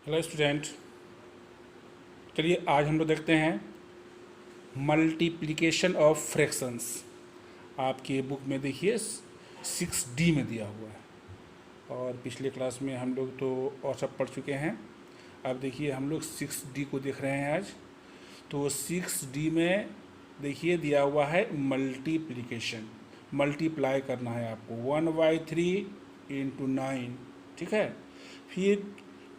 Hello student, चलिए आज हम लोग देखते हैं मल्टीप्लिकेशन ऑफ फ्रैक्शंस। आपकी बुक में देखिए 6D में दिया हुआ है और पिछले क्लास में हम लोग तो और सब पढ़ चुके हैं। अब देखिए हम लोग 6D को देख रहे हैं आज। तो 6D में देखिए दिया हुआ है मल्टीप्लिकेशन, मल्टीप्लाई करना है आपको 1/3 इंटू 9, ठीक है। फिर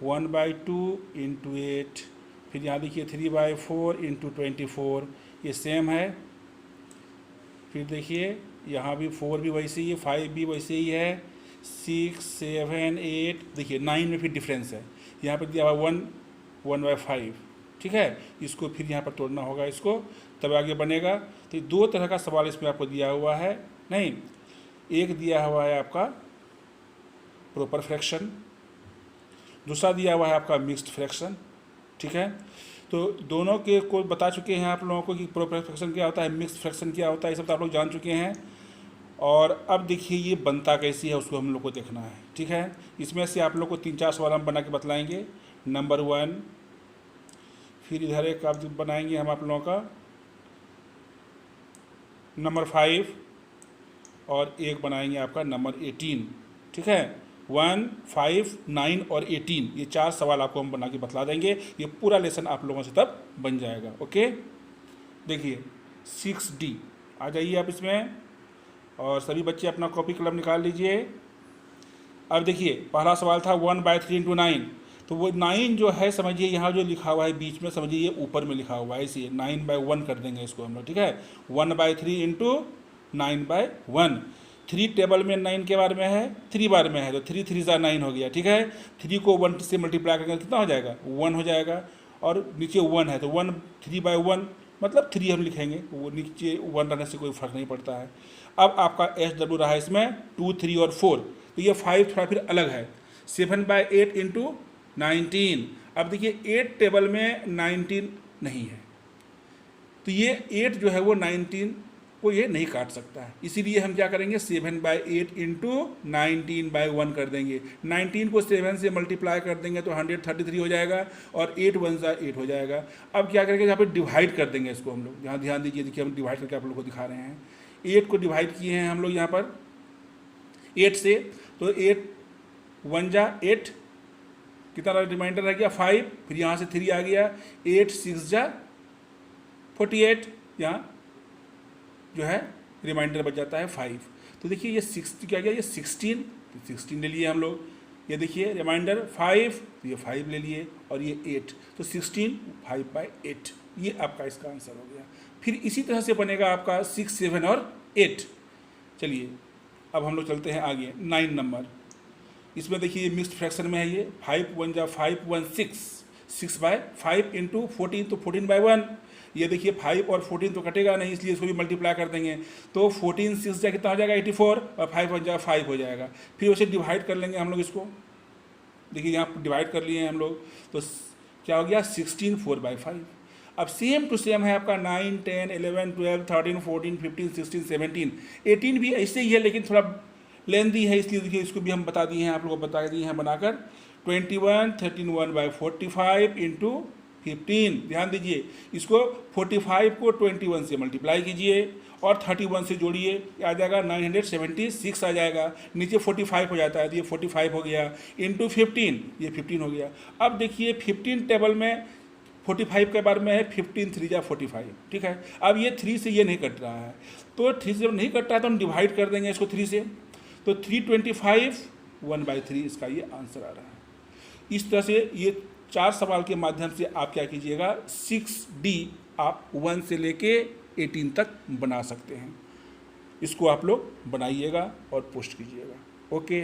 1/2 इंटू 8, फिर यहाँ देखिए 3/4 इंटू 24, ये सेम है। फिर देखिए यहाँ भी 4 भी वैसे ही है, 5 भी वैसे ही है, 6, 7, 8, देखिए 9 में फिर डिफरेंस है। यहाँ पर दिया हुआ 1/5, ठीक है। इसको फिर यहाँ पर तोड़ना होगा, इसको तब आगे बनेगा। तो ये दो तरह का सवाल इसमें आपको दिया हुआ है। नहीं, एक दिया हुआ है आपका प्रॉपर फ्रैक्शन, दूसरा दिया हुआ है आपका मिक्स्ड फ्रैक्शन, ठीक है। तो दोनों के को बता चुके हैं आप लोगों को कि प्रॉपर फ्रैक्शन क्या होता है, मिक्स्ड फ्रैक्शन क्या होता है, ये सब तो आप लोग जान चुके हैं। और अब देखिए ये बनता कैसी है उसको हम लोग को देखना है, ठीक है। इसमें से आप लोग को 3-4 सवाल हम बना के बतलाएंगे। नंबर 1, फिर इधर एक आप बनाएंगे हम आप लोगों का नंबर 5, और एक बनाएंगे आपका नंबर 18, ठीक है। 1, 5, 9 और 18, ये 4 सवाल आपको हम बना के बतला देंगे। ये पूरा लेसन आप लोगों से तब बन जाएगा। ओके, देखिए 6D आ जाइए आप इसमें, और सभी बच्चे अपना कॉपी कलम निकाल लीजिए। अब देखिए पहला सवाल था 1/3 इंटू 9। तो वो 9 जो है समझिए यहाँ जो लिखा हुआ है बीच में, समझिए ये ऊपर में लिखा हुआ है, इसलिए 9/1 कर देंगे इसको हम लोग, ठीक है। 1/3 इंटू 9/1। 3 टेबल में 9 के बारे में है, 3 बार में है, तो 3 3 ज़ा 9 हो गया, ठीक है। 3 को 1 से मल्टीप्लाई करके कितना हो जाएगा, 1 हो जाएगा। और नीचे 1 है तो 1 3/1 मतलब 3 हम लिखेंगे, वो नीचे 1 रहने से कोई फर्क नहीं पड़ता है। अब आपका SW रहा है इसमें 2, 3 और 4, तो ये 5 थोड़ा फिर अलग है। 7/8 इंटू 19। अब देखिए 8 टेबल में 19 नहीं है, तो ये 8 जो है वो 19 को ये नहीं काट सकता है, इसीलिए हम क्या करेंगे 7/8 इंटू 19/1 कर देंगे। 19 को 7 से मल्टीप्लाई कर देंगे तो 133 हो जाएगा, और 8 1 ज़ा 8 हो जाएगा। अब क्या करेंगे, यहाँ पे डिवाइड कर देंगे इसको हम लोग। यहाँ ध्यान दीजिए, देखिए हम डिवाइड करके आप लोग को दिखा रहे हैं। 8 को डिवाइड किए हैं हम लोग यहाँ पर 8 से, तो 8 1 ज़ा 8, कितना रिमाइंडर रह गया 5, फिर यहाँ से 3 आ गया, 8 6 ज़ा 48, यहाँ जो है रिमाइंडर बच जाता है 5। तो देखिए ये 6 क्या गया, ये 16 ले लिए हम लोग। ये देखिए रिमाइंडर 5, तो ये 5 ले लिए, और ये 8, तो 16 5/8, ये आपका इसका आंसर हो गया। फिर इसी तरह से बनेगा आपका 6, 7 और 8। चलिए अब हम लोग चलते हैं आगे 9 नंबर। इसमें देखिए ये मिक्स्ड फ्रैक्शन में है, ये 5 1 ज़ा 5 1 6, 6/5 इंटू 14, तो 14/1। ये देखिए 5 और 14 तो कटेगा नहीं, इसलिए इसको भी मल्टीप्लाई कर देंगे। तो 14 6 जा कितना हो जाएगा 84, और 5 1 ज़ा 5 हो जाएगा। फिर उसे डिवाइड कर लेंगे हम लोग इसको, देखिए यहाँ डिवाइड कर लिए हैं हम लोग, तो क्या हो गया 16 4/5। अब सेम टू सेम है आपका 9 10 11 12 13 14 15 16 17 18 भी ऐसे ही है, लेकिन थोड़ा लेंदी है, इसलिए देखिए इसको भी हम बता दिए हैं, आप लोग को बता दिए हैं बनाकर। 21 13 1/45 इंटू 15। ध्यान दीजिए, इसको 45 को 21 से मल्टीप्लाई कीजिए और 31 से जोड़िए, आ जाएगा 976 आ जाएगा। नीचे 45 हो जाता है, तो ये 45 हो गया, इंटू 15, ये 15 हो गया। अब देखिए 15 टेबल में 45 के बारे में है, 15 3 ज़ा 45, ठीक है। अब ये 3 से ये नहीं कट रहा है, तो 3 से जब नहीं कट रहा है तो हम डिवाइड कर देंगे इसको 3 से, तो 325 1/3 इसका ये आंसर आ रहा है। इस तरह से ये 4 सवाल के माध्यम से आप क्या कीजिएगा 6D आप 1 से लेके 18 तक बना सकते हैं। इसको आप लोग बनाइएगा और पोस्ट कीजिएगा। ओके।